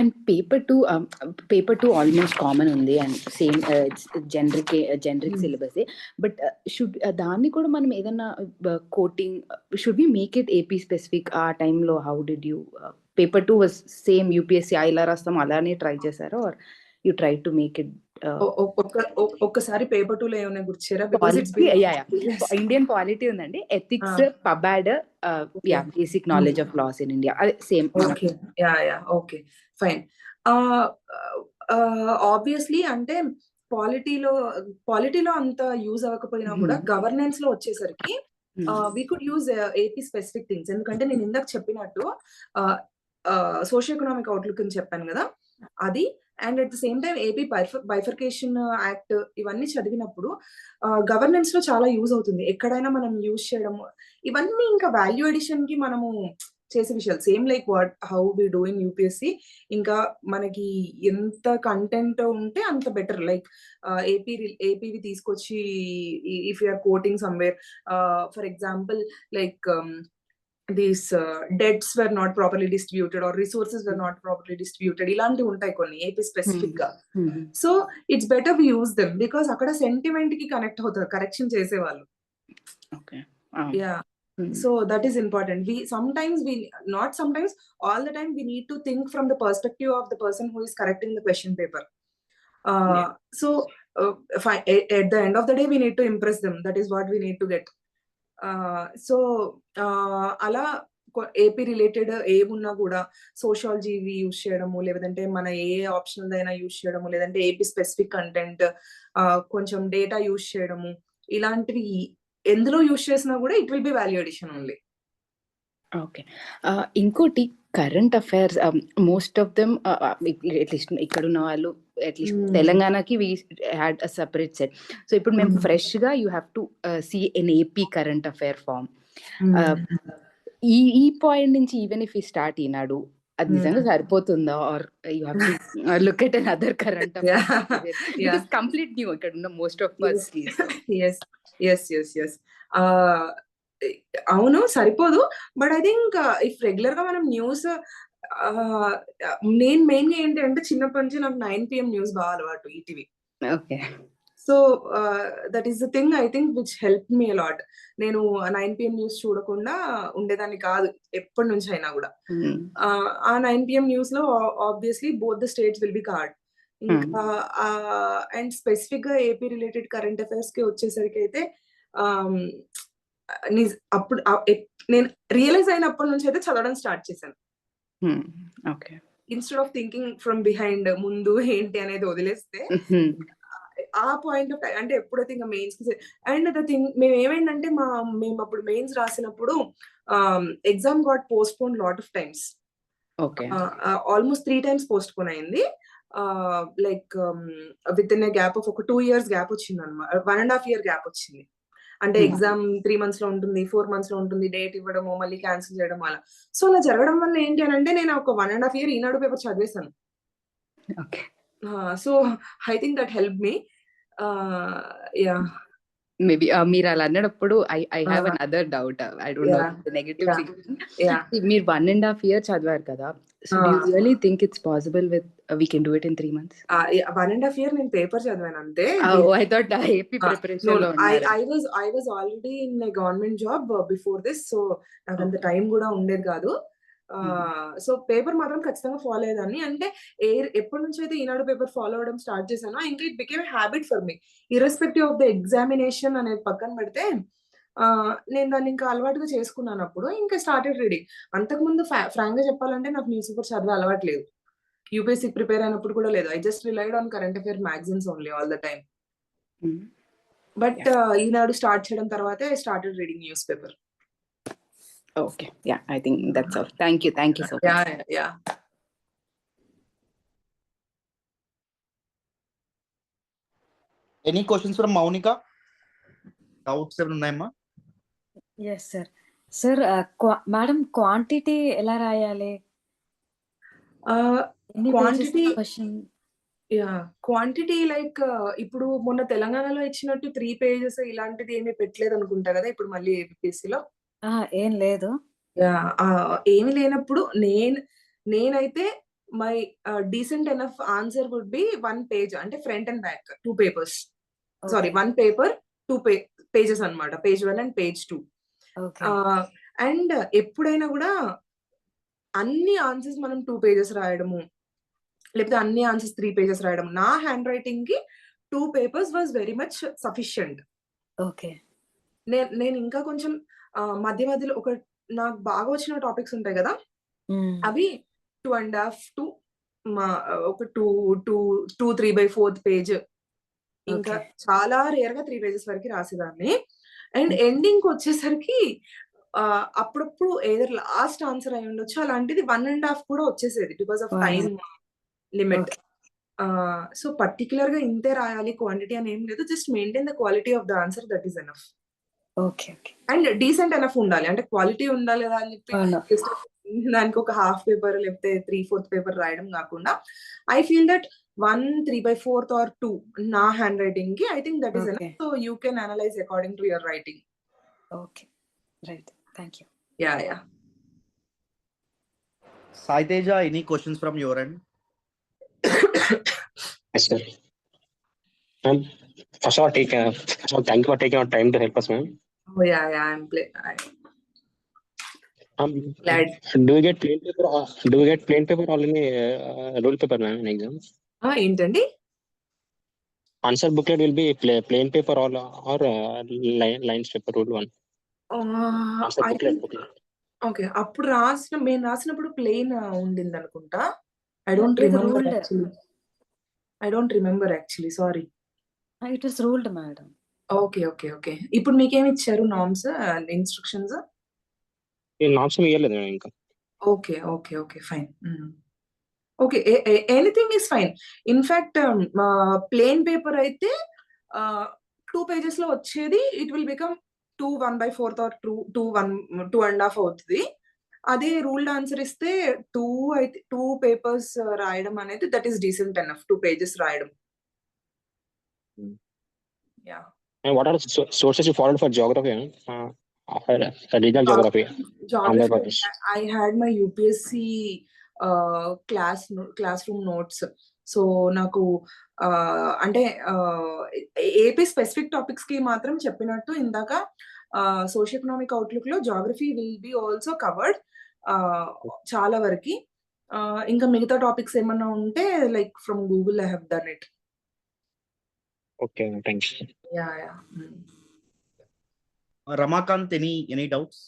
And paper 2 almost common ఉంది, and same generic syllabus. But దాన్ని కూడా మనం ఏదన్నా quoting, should we make it AP specific? ఆ టైంలో how did you, paper 2 was same UPSC ఇలా రాస్తాం అలానే ట్రై చేశారు, are you try to make it? ఒక్కసారి పేపర్ 2 లో ఏమైనా గుర్చారా? ఇండియన్ పాలిటీ ఉందండి, ethics, PubAd, basic knowledge of laws in India, same. Okay fine. Obviously అంటే పాలిటీలో అంత యూజ్ అవ్వకపోయినా కూడా గవర్నెన్స్ లో వచ్చేసరికి we could use AP specific things. ఎందుకంటే నేను ఇందాక చెప్పినట్టు సోషియో ఎకనామిక్ అవుట్లుక్ అని చెప్పాను కదా, అది and at the same time AP bifurcation act ఇవన్నీ చదివినప్పుడు గవర్నెన్స్ లో చాలా యూజ్ అవుతుంది. ఎక్కడైనా మనం యూజ్ చేయడం ఇవన్నీ ఇంకా వాల్యూ ఎడిషన్ కి మనము చేసే విషయాలు. Same like how we do in UPSC. ఇంకా మనకి ఎంత కంటెంట్ ఉంటే అంత బెటర్. లైక్ ఏపీవి తీసుకొచ్చి if you're quoting somewhere, for example like these debts were not properly distributed or resources were not properly distributed, ఇలాంటివి ఉంటాయి కొన్ని ఏపీ స్పెసిఫిక్ గా. So it's better we use them because అక్కడ sentiment కి connect అవుతారు correction చేసేవాళ్ళు. Yeah, so that is important. Not sometimes, all the time we need to think from the perspective of the person who is correcting the question paper. So at the end of the day we need to impress them. That is what we need to get. So అలా AP related ఏమున్నా కూడా sociology use చేయడము, లేదంటే మన ఏ optional అయినా use చేయడము, లేదంటే AP specific content కొంచెం డేటా యూజ్ చేయడము, ఇలాంటివి ఎందులో యూజ్ చేసినా కూడా it will be value edition only. Okay, ఇంకోటి current affairs most of them at least ఇక్కడ ఉన్న వాళ్ళు అట్లీస్ట్ తెలంగాణకి we had a separate set. So ఇప్పుడు మేము ఫ్రెష్ గా you have to see an AP current affair form. ఈ పాయింట్ నుంచి even if you start Eenadu, అది నిజంగా సరిపోతుందా, are you have to look at an other current affair because complete new ఇక్కడ ఉన్న మోస్ట్ ఆఫ్ us. yes. అవును, సరిపోదు. But I think if regular గా మనం న్యూస్, నేను మెయిన్ గా ఏంటి అంటే చిన్నప్పటి నుంచి నాకు 9 PM న్యూస్ బాగా అలవాటు, ETV. Okay, so that is the thing I think which help me a lot. నేను 9 PM న్యూస్ చూడకుండా ఉండేదాన్ని కాదు ఎప్పటి నుంచి అయినా కూడా. ఆ 9 PM న్యూస్ లో obviously both the states will be covered. ఇంకా అండ్ స్పెసిఫిక్ గా ఏపీ రిలేటెడ్ కరెంట్ అఫైర్స్ కి వచ్చేసరికి అయితే అప్పుడు నేను రియలైజ్ అయినప్పటి నుంచి అయితే చదవడం స్టార్ట్ చేశాను. Instead of thinking from behind, ముందు ఏంటి అనేది వదిలేస్తే ఆ పాయింట్ ఆఫ్ అంటే ఎప్పుడైతే ఇంకా మెయిన్స్ కి. అండ్ ద థింగ్ మేము ఏమైందంటే మేము అప్పుడు మెయిన్స్ రాసినప్పుడు exam got postpone lot of times. Almost 3 times postpone అయింది. Like within gap of ఒక 2 years గ్యాప్ వచ్చింది అనమాట, 1.5 year గ్యాప్ వచ్చింది. అంటే ఎగ్జామ్ 3 months లో ఉంటుంది, 4 months లో ఉంటుంది, డేట్ ఇవ్వడము మళ్ళీ క్యాన్సిల్ చేయడం అలా. సో అలా జరగడం వల్ల ఏంటి అని అంటే నేను ఒక 1.5 year ఈనాడు పేపర్ చదివేశాను. So I think that help me. Yeah, maybe మీరు అలా అన్నప్పుడు I have another doubt. I don't know the negative thing. మీరు 1.5 year చదివారు కదా, so do you really think it's possible with we can do it in 3 months? 1.5 year నేను paper చదివాను అంతే. I thought AP preparation లో ఉన్నారు. I was already in a government job before this, so నాకు అంత time కూడా ఉండేది కాదు. సో పేపర్ మాత్రం ఖచ్చితంగా ఫాలో అయ్యేదాన్ని. అంటే ఎప్పటి నుంచి అయితే ఈనాడు పేపర్ ఫాలో అవడం స్టార్ట్ చేశానో ఇంకా it became habit for me. Irrespective of the examination అనేది పక్కన పెడితే నేను దాన్ని ఇంకా అలవాటుగా చేసుకున్నాను. అప్పుడు ఇంకా స్టార్టెడ్ రీడింగ్. అంతకుముందు ఫ్రాంక్ గా చెప్పాలంటే నాకు న్యూస్ పేపర్ చదివే అలవాటు లేదు. యూపీఎస్సీ ప్రిపేర్ అయినప్పుడు కూడా లేదు. I just relied on current affair magazines only all the time. But Eenadu start చేయడం తర్వాత I started reading news paper. Okay, yeah, I think that's all. Thank you so much. Yeah. Any questions from Maunika? Doubts ఏమైనా ఉన్నాయమ్మా? Yes sir. Sir, madam quantity ఎలా రాయాలి? Quantity like ఇప్పుడు మొన్న తెలంగాణలో ఇచ్చినట్టు 3 pages ఇలాంటిది ఏమీ పెట్టలేదు అనుకుంటా కదా ఇప్పుడు మళ్ళీ ఏపీఎస్సీలో. ఏం లేదు. ఏమి లేనప్పుడు నేనైతే my decent enough answer would be 1 page, అంటే front and back 2 papers. Sorry 1 paper 2 pages అన్నమాట, page 1 and page 2. అండ్ ఎప్పుడైనా కూడా అన్ని ఆన్సర్స్ మనం 2 pages రాయడము, లేకపోతే అన్ని ఆన్సర్స్ 3 pages రాయడం, నా హ్యాండ్ రైటింగ్ కి 2 papers was very much sufficient. Okay, నేను ఇంకా కొంచెం మధ్య మధ్యలో నాకు బాగా వచ్చిన టాపిక్స్ ఉంటాయి కదా, అవి 2.5 to మా ఒక 3/4 పేజ్, ఇంకా ఓకే. చాలా రేర్ గా 3 పేజెస్ వరకు రాసేదాన్ని. అండ్ ఎండింగ్ వచ్చేసరికి అప్పుడప్పుడు ఏదర్ లాస్ట్ ఆన్సర్ అయి ఉండొచ్చు, అలాంటిది 1.5 కూడా వచ్చేసేది because of time limit. So particular గా ఇంతే రాయాలి క్వాంటిటీ అని ఏం లేదు, just maintain the quality of the answer, that is enough. Okay. Okay. And decent enough ఉండాలి, అంటే క్వాలిటీ ఉండాలి కదా అని చెప్పి అవును. just దానికి ఒక హాఫ్ పేపర్ లేకపోతే 3/4 పేపర్ రాయడం కాకుండా, ఐ ఫీల్ దట్ 1 3/4 or 2 నా హ్యాండ్ రైటింగ్ కి, I think that is enough. Okay. So you can analyse according to your writing. Okay. Right. Thank you. Yeah. Sai Teja, any questions from your end? Yes, sir. Ma'am, first of all, thank you for taking our time to help us, ma'am. Oh yeah, I'm glad. Do you get plain paper or any rule paper, ma'am, in exam? ఏంటండి? Answer booklet will be plain paper or lines paper, rule 1. Answer booklet. Okay, అప్పుడు మేము రాసినప్పుడు plain ఉండింది అనుకుంటా. I don't ఇది remember ruled. Actually, sorry. It is ruled madam. Okay. ఇప్పుడు మీకేమి ఇచ్చారు నార్మ్స్, ఇన్స్ట్రక్షన్స్? నామ్స్ ఇవ్వలేదు మేడం ఇంకా. Okay, fine. Okay, anything is fine. In fact plain paper అయితే 2 pages లో వచ్చేది, ఇట్ విల్ బికమ్ 2 1/4 or 2.5 అవుతుంది. అదే రూల్డ్ ఆన్సర్ ఇస్తే 2 papers రాయడం అనేది, that is decent enough, 2 pages రాయడం. Yeah. And what are the sources you followed for geography? Regional geography. Andhra Pradesh. I had my UPSC classroom notes. సో నాకు అంటే AP specific topics కి మాత్రం చెప్పినట్టు ఇందాక సోషల్ ఎకనామిక్ అవుట్లుక్ లో geography will be also covered చాలా వరకు. ఇంకా మిగతా టాపిక్స్ ఏమన్నా ఉంటే like from Google I have done it. Okay, thanks. Yeah. Ramakant, any doubts?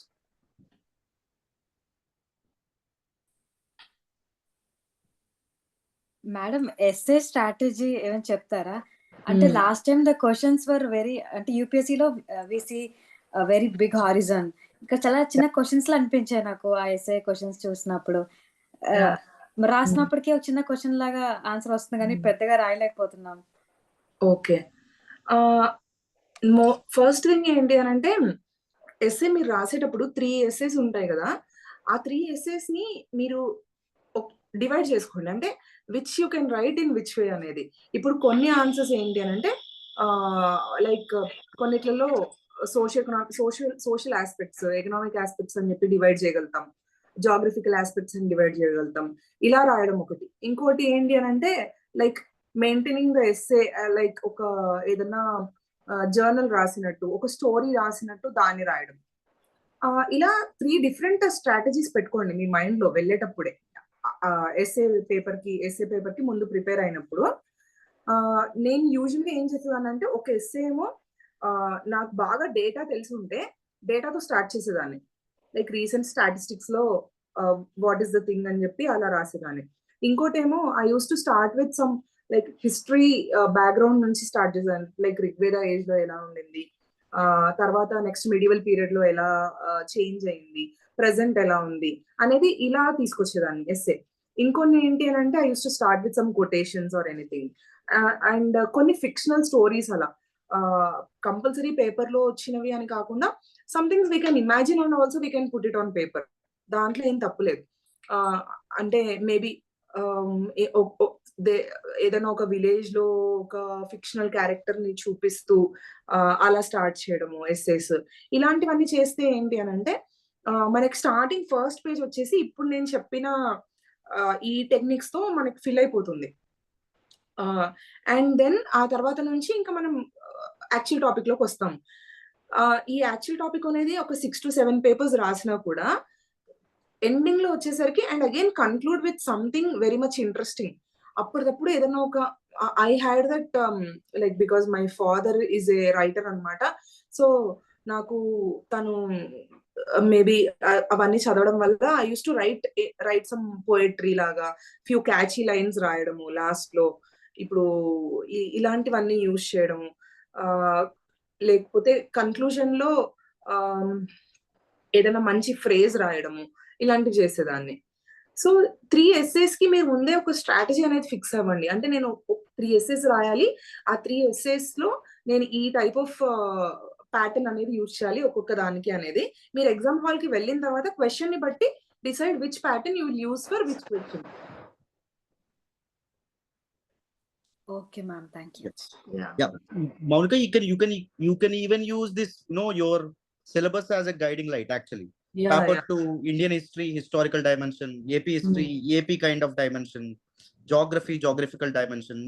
Madam, SA strategy ఏమైనా చెప్తారా? అంటే last time the questions were very, అంటే యూపీఎస్సీ లో we see very big horizon, ఇంకా చాలా చిన్న క్వశ్చన్స్ లా అనిపించాయి నాకు ఆ ఎస్ఏ క్వశ్చన్స్ చూసినప్పుడు. రాసినప్పటికీ ఒక చిన్న క్వశ్చన్ లాగా ఆన్సర్ వస్తుంది కానీ పెద్దగా రాయలేకపోతున్నాం. ఓకే, ఫస్ట్ థింగ్ ఏంటి అని అంటే, ఎస్ఏ మీరు రాసేటప్పుడు 3 essays ఉంటాయి కదా, ఆ 3 essays ని మీరు డివైడ్ చేసుకోండి, అంటే which you can write in which way అనేది. ఇప్పుడు ఆన్సర్స్ ఏంటి అని అంటే, లైక్ కొన్నిట్లలో సోషల్ ఆస్పెక్ట్స్, ఎకనామిక్ ఆస్పెక్ట్స్ అని చెప్పి డివైడ్ చేయగలుగుతాం, జాగ్రఫికల్ ఆస్పెక్ట్స్ అని డివైడ్ చేయగలుగుతాం, ఇలా రాయడం ఒకటి. ఇంకోటి ఏంటి అని అంటే, like maintaining the essay, like ఒక ఏదన్నా జర్నల్ రాసినట్టు, ఒక స్టోరీ రాసినట్టు దాన్ని రాయడం. ఇలా 3 డిఫరెంట్ స్ట్రాటజీస్ పెట్టుకోండి మీ మైండ్ లో వెళ్ళేటప్పుడే. ఎస్ఏ పేపర్ కి ముందు ప్రిపేర్ అయినప్పుడు నేను యూజువల్గా ఏం చేసేదానంటే, ఒక ఎస్ఏ ఏమో నాకు బాగా డేటా తెలిసి ఉంటే డేటాతో స్టార్ట్ చేసేదాన్ని, లైక్ రీసెంట్ స్టాటిస్టిక్స్ లో వాట్ ఈస్ ద థింగ్ అని చెప్పి అలా రాసేదాన్ని. ఇంకోటేమో I use to start with some like history background నుంచి స్టార్ట్ చేశాను, లైక్ రిగ్వేద ఏజ్ లో ఎలా ఉండింది, తర్వాత నెక్స్ట్ మిడివల్ పీరియడ్ లో ఎలా చేంజ్ అయింది, ప్రెసెంట్ ఎలా ఉంది అనేది ఇలా తీసుకొచ్చేదాన్ని ఎస్ఏ. ఇంకొన్ని ఏంటి అని అంటే, I use to start with some quotations or anything. And కొన్ని ఫిక్షనల్ స్టోరీస్ అలా, కంపల్సరీ పేపర్ లో వచ్చినవి అని కాకుండా something we can imagine and also we can put it on paper, దాంట్లో ఏం తప్పులేదు. అంటే మేబీ ఏదైనా ఒక విలేజ్ లో ఒక ఫిక్షనల్ క్యారెక్టర్ ని చూపిస్తూ అలా స్టార్ట్ చేయడము ఎస్సేస్, ఇలాంటివన్నీ చేస్తే ఏంటి అని అంటే, మనకి స్టార్టింగ్ ఫస్ట్ పేజ్ వచ్చేసి ఇప్పుడు నేను చెప్పిన ఈ టెక్నిక్స్ తో మనకి ఫిల్ అయిపోతుంది. అండ్ దెన్ ఆ తర్వాత నుంచి ఇంకా మనం యాక్చువల్ టాపిక్ లోకి వస్తాం. ఈ యాక్చువల్ టాపిక్ అనేది ఒక 6 to 7 పేపర్స్ రాసినా కూడా ఎండింగ్ లో వచ్చేసరికి, and again conclude with something very much interesting. అప్పటికప్పుడు ఏదైనా ఒక, I had that like because my father is a writer అనమాట. సో నాకు తను మేబీ అవన్నీ చదవడం వల్ల I use to write some poetry లాగా ఫ్యూ క్యాచీ లైన్స్ రాయడము లాస్ట్ లో. ఇప్పుడు ఇలాంటివన్నీ యూజ్ చేయడము, లేకపోతే కన్క్లూజన్ లో ఏదైనా మంచి ఫ్రేజ్ రాయడము, ఇలాంటివి చేసేదాన్ని. సో 3 essays కి మీరు ముందే ఒక స్ట్రాటజీ అనేది ఫిక్స్ అవ్వండి. అంటే నేను 3 essays రాయాలి, ఆ 3 essays లో నేను ఈ టైప్ ఆఫ్ ప్యాటర్న్ అనేది యూజ్ చేయాలి ఒక్కొక్క దానికి అనేది. మీరు ఎగ్జామ్ హాల్ కి వెళ్ళిన తర్వాత క్వశ్చన్ ని బట్టి decide which pattern you will use for which question. Okay, ma'am. Thank you. Yeah. Monica, you can even use this, your syllabus as a guiding light actually. Paper 2, Indian history, historical dimension, AP history, AP kind of dimension, geography, geographical dimension.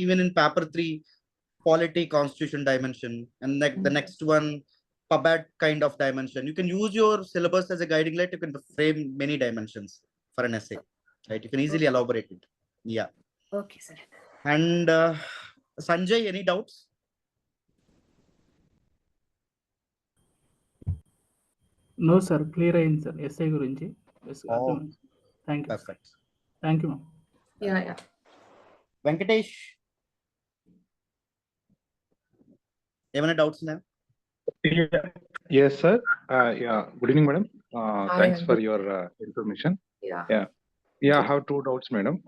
Even in paper 3, polity, constitution dimension, and the next one, PubAd kind of dimension. You can use your syllabus as a guiding light. You can frame many dimensions for an essay, right? You can easily elaborate it. Yeah. Okay, sir. And Sanjay, any doubts? No, sir. Clear అయింది sir SI గురించి. Thank you. Perfect. Thank you, ma'am. Yeah. Venkatesh, ఏమైనా doubts ఉన్నాయా? Yes, sir. Yeah. Good evening, madam. Thanks Hi. for your information. Yeah. I have 2 doubts, madam.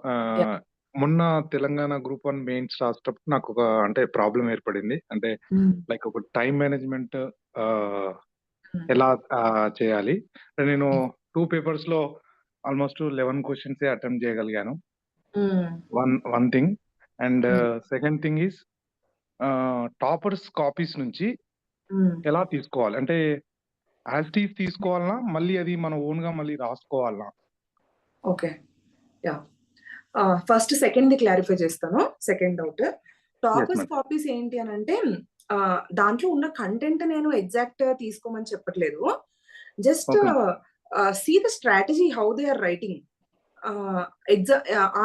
మొన్న Telangana group 1 mains రాసేటప్పుడు నాకు ఒక అంటే problem ఏర్పడింది. అంటే లైక్ ఒక టైం మేనేజ్మెంట్ ఎలా చేయాలి. నేను 2 పేపర్స్ లో ఆల్మోస్ట్ 11 క్వశ్చన్స్ అటెంప్ట్ చేయగలిగాను. One thing. And second thing is toppers copies నుంచి ఎలా తీసుకోవాలి, అంటే యాక్టివ్ తీసుకోవాలనా మళ్ళీ అది మన ఓన్ గా మళ్ళీ రాసుకోవాలనా? Okay. First second the clarify చేస్తాను. సెకండ్ డౌట్, టాపర్స్ కాపీస్ ఏంటి అని అంటే దాంట్లో ఉన్న కంటెంట్ నేను ఎగ్జాక్ట్ తీసుకోమని చెప్పట్లేదు. Just see the strategy how they are writing.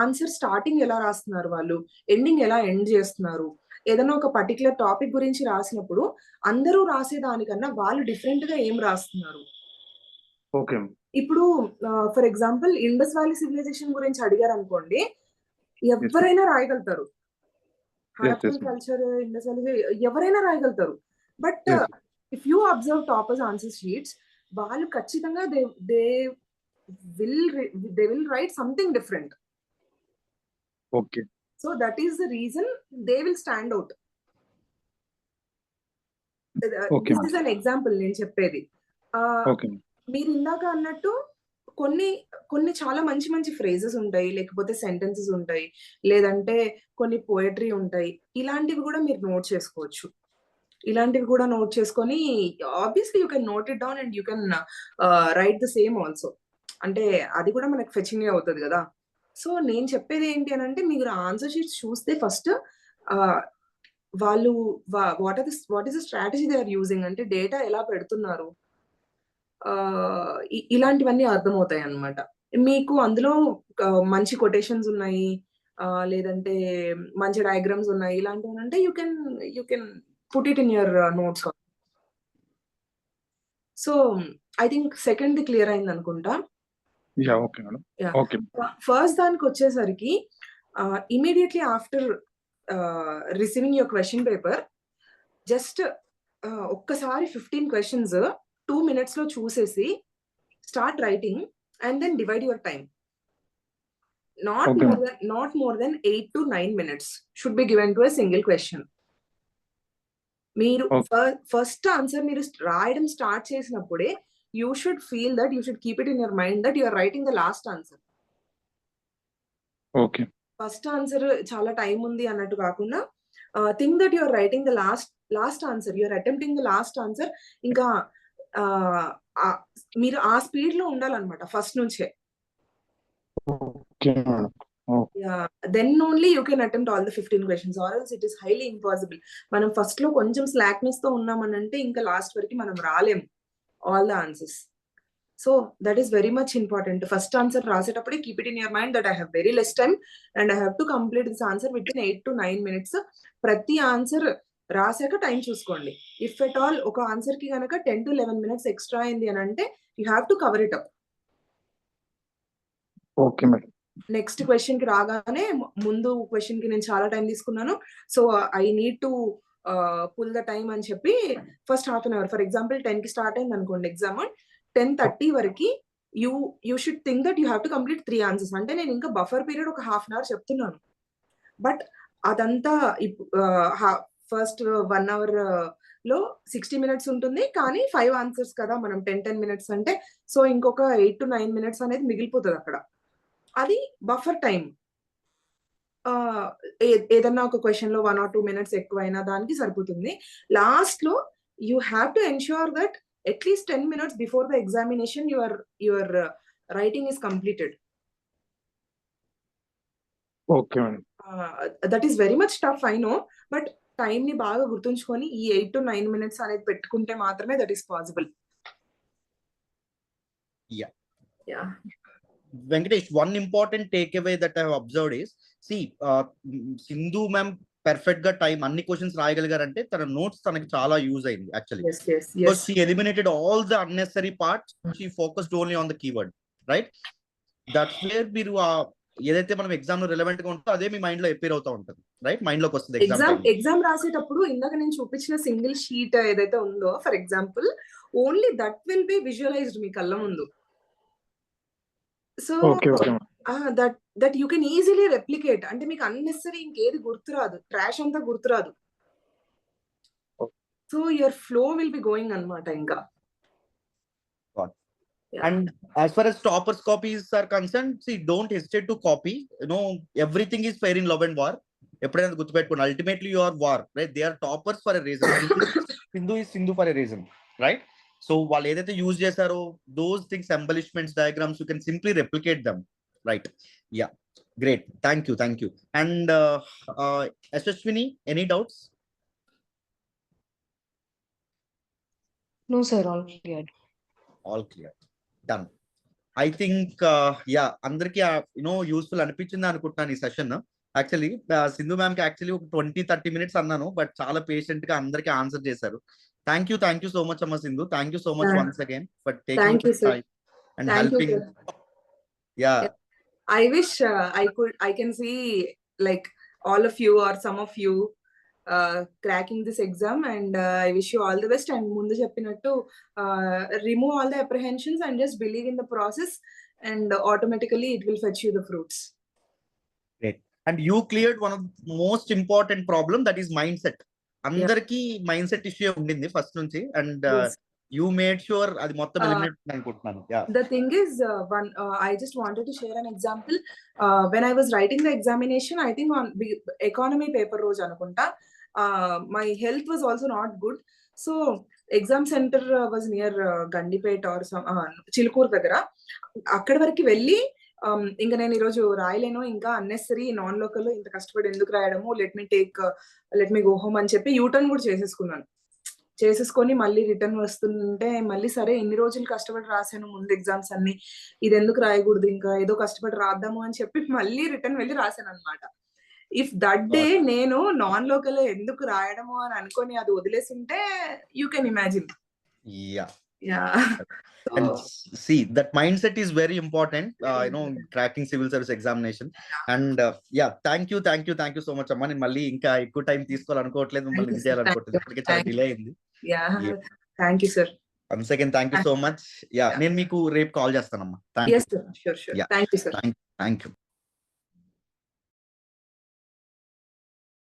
Answer starting ఎలా రాస్తున్నారు వాళ్ళు, ఎండింగ్ ఎలా ఎండ్ చేస్తున్నారు. ఏదైనా ఒక పర్టికులర్ టాపిక్ గురించి రాసినప్పుడు అందరూ రాసేదానికన్నా వాళ్ళు డిఫరెంట్ గా ఏం రాస్తున్నారు. ఇప్పుడు for example Indus valley civilisation గురించి అడిగారు అనుకోండి, ఎవరైనా రాయగలుగుతారు. హరప్పన్ కల్చర్, ఇండస్ వ్యాలీ ఎవరైనా రాయగలుగుతారు. But if you observe toppers answer sheets, వాళ్ళు ఖచ్చితంగా they will write something different. Okay. So that is the reason they will stand out. This is an example నేను చెప్పేది. మీరు ఇందాక అన్నట్టు కొన్ని చాలా మంచి మంచి ఫ్రేజెస్ ఉంటాయి, లేకపోతే సెంటెన్సెస్ ఉంటాయి, లేదంటే కొన్ని పోయట్రీ ఉంటాయి. ఇలాంటివి కూడా మీరు నోట్ చేసుకోవచ్చు. ఇలాంటివి కూడా నోట్ చేసుకొని obviously you can note it down and you can right the same also. అంటే అది కూడా మనకు ఫెచింగ్ అవుతుంది కదా. సో నేను చెప్పేది ఏంటి అని అంటే, మీరు ఆన్సర్ షీట్స్ చూస్తే ఫస్ట్ వాళ్ళు what is the strategy they are using, అంటే డేటా ఎలా పెడుతున్నారు, ఇలాంటివన్నీ అర్థమవుతాయి అన్నమాట. మీకు అందులో మంచి కొటేషన్స్ ఉన్నాయి, లేదంటే మంచి డయాగ్రామ్స్ ఉన్నాయి, ఇలాంటివి అంటే you can put it in your notes. So I think second the clear అయింది అనుకుంటా. ఫస్ట్ దానికి వచ్చేసరికి immediately after receiving your question paper, just ఒక్కసారి 15 questions 2 minutes లో చూసేసి start writing and then divide your time. Not more than 8 to 9 minutes should be given to a single question. మీరు first answer మీరు రాయడం start చేసినప్పుడే you should feel that you should keep it in your mind that you are writing the last answer. First answer చాలా time ఉంది అన్నట్టు కాకుండా think that you are writing the last answer, you are attempting the last answer. ఇంకా మీరు ఆ speed లో ఉండాలన్నమాట first నుంచే. Then only you can attempt all the 15 questions, or else it is highly impossible. మనం ఫస్ట్ లో కొంచెం slackness తో ఉన్నామనంటే ఇంకా లాస్ట్ వరకు మనం రాలేము all the answers. So that is very much important. First answer రాసేటప్పుడే keep it in your mind that I have very less time and I have to complete this answer within 8 to 9 minutes. ప్రతి answer రాసాక time చూసుకోండి. If at all ఒక answer కి కనుక 10 to 11 minutes extra అయింది అని అంటే you have to cover it up. Okay madam. Next question కి రాగానే ముందు క్వశ్చన్ కి నేను చాలా టైం తీసుకున్నాను, so I need to pull the time అని చెప్పి first half an hour, for example 10 కి స్టార్ట్ అయింది అనుకోండి ఎగ్జామ్, 10:30 వరకు you should think that you have to complete 3 answers. అంటే నేను ఇంకా బఫర్ పీరియడ్ ఒక హాఫ్ అన్ అవర్ చెప్తున్నాను, బట్ అదంతా ఫస్ట్ 1 అవర్ లో 60 minutes ఉంటుంది, కానీ 5 ఆన్సర్స్ కదా మనం 10 minutes అంటే, సో ఇంకొక 8 to 9 minutes అనేది మిగిలిపోతుంది అక్కడ. అది బఫర్ టైం. ఏదన్నా ఒక క్వశ్చన్ లో 1 or 2 minutes ఎక్కువైనా దానికి సరిపోతుంది. లాస్ట్ లో you have to ensure that at least 10 minutes before the examination your writing is completed. Okay madam. That is very much tough I know, but time ని బాగా గుర్తుంచుకొని ఈ 8 to 9 minutes అనేది పెట్టుకుంటే మాత్రమే that is possible. Venkatesh, one important takeaway that I have observed is, see, Sindhu ma'am perfect గా time అన్ని questions రాయగలిగారంటే తన నోట్స్ తనకి చాలా యూజ్ అయింది actually. Because she eliminated all the unnecessary parts, she focused only on the keyword, right? That's where మీరు ఏదైతే మనం exam లో రిలవెంట్ గా ఉంటుందో అదే మీ మైండ్ లో అపీర్ అవుతా ఉంటుంది, రైట్? మైండ్ లోకి వస్తుంది ఎగ్జామ్ రాసేటప్పుడు. ఇందాక నేను చూపించిన సింగిల్ షీట్ ఏదైతే ఉందో for example, only that will be visualised మీ కళ్ళ ముందు. So that you can easily replicate. అంటే మీకు అన్నెసరీ ఇంకేది గుర్తురాదు, ట్రాష్ అంతా గుర్తురాదు. So your flow will be going అన్నమాట ఇంకా. And as far as toppers copies are concerned, see, don't hesitate to copy. You know, everything is fair in love and war. ఎప్పుడైనా గుర్తుపెట్టుకోండి, ultimately you are war, right? They are toppers for a reason. Sindhu is Sindhu for a reason, right? So వాళ్ళు ఏదైతే use చేశారో those things, embellishments, diagrams, you can simply replicate them, right? Yeah, great. Thank you. And Ashwini, any doubts? No sir, all clear. All clear. Done. I think అందరికి useful అనిపించింది అనుకుంటున్నాను ఈ session. Actually Sindhu ma'am కి actually ఒక 20-30 minutes అన్నాను, but చాలా patient గా అందరికి ఆన్సర్ చేశారు. థ్యాంక్ యూ సో మచ్ అమ్మ Sindhu. Thank you so much once again for taking time and helping. Yeah, I wish I can see like all of you or some of you cracking this exam, and I wish you all the best. And mundu cheppinattu remove all the apprehensions and just believe in the process, and automatically it will fetch you the fruits. Great. And you cleared one of the most important problem, that is mindset. Andarki mindset issue undindi first nunchi, and you made sure adi mottham eliminate anukuntunanu. Yeah, the thing is I just wanted to share an example. When I was writing the examination, I think on economy paper roju anukunta, my health was also not good. So exam center was near Gandipet or some Chilkur దగ్గర. అక్కడి వరకు వెళ్ళి ఇంకా నేను ఈరోజు రాయలేను, ఇంకా unnecessary non local ఇంత కష్టపడి ఎందుకు రాయడము, లెట్ మీ గో హోమ్ అని చెప్పి యూటర్న్ కూడా చేసేసుకొని మళ్ళీ రిటర్న్ వస్తుంటే మళ్ళీ సరే ఇన్ని రోజులు కష్టపడి రాశాను ముందు ఎగ్జామ్స్ అన్ని, ఇది ఎందుకు రాయకూడదు, ఇంకా ఏదో కష్టపడి రాద్దాము అని చెప్పి మళ్ళీ రిటర్న్ వెళ్ళి రాశాను అనమాట. ఇఫ్ దట్ డే నేను నాన్ లోకల్ ఎందుకు రాయడము అని అనుకొని అది వదిలేసింటే you can imagine. And see, that mindset is very important, cracking civil service examination. And thank you so much amma. నేను మళ్ళీ ఇంకా ఎక్కువ టైం తీసుకోవాలనుకోవట్లేదు, మళ్ళీ చేయాలనుకోవట్లేదు, ఇప్పటికే చాలా డిలే అయింది. Thank you sir. One second, thank you so much. నేను మీకు రేపు కాల్ చేస్తానమ్మా. Yes sir, sure. Thank you sir. Thank you.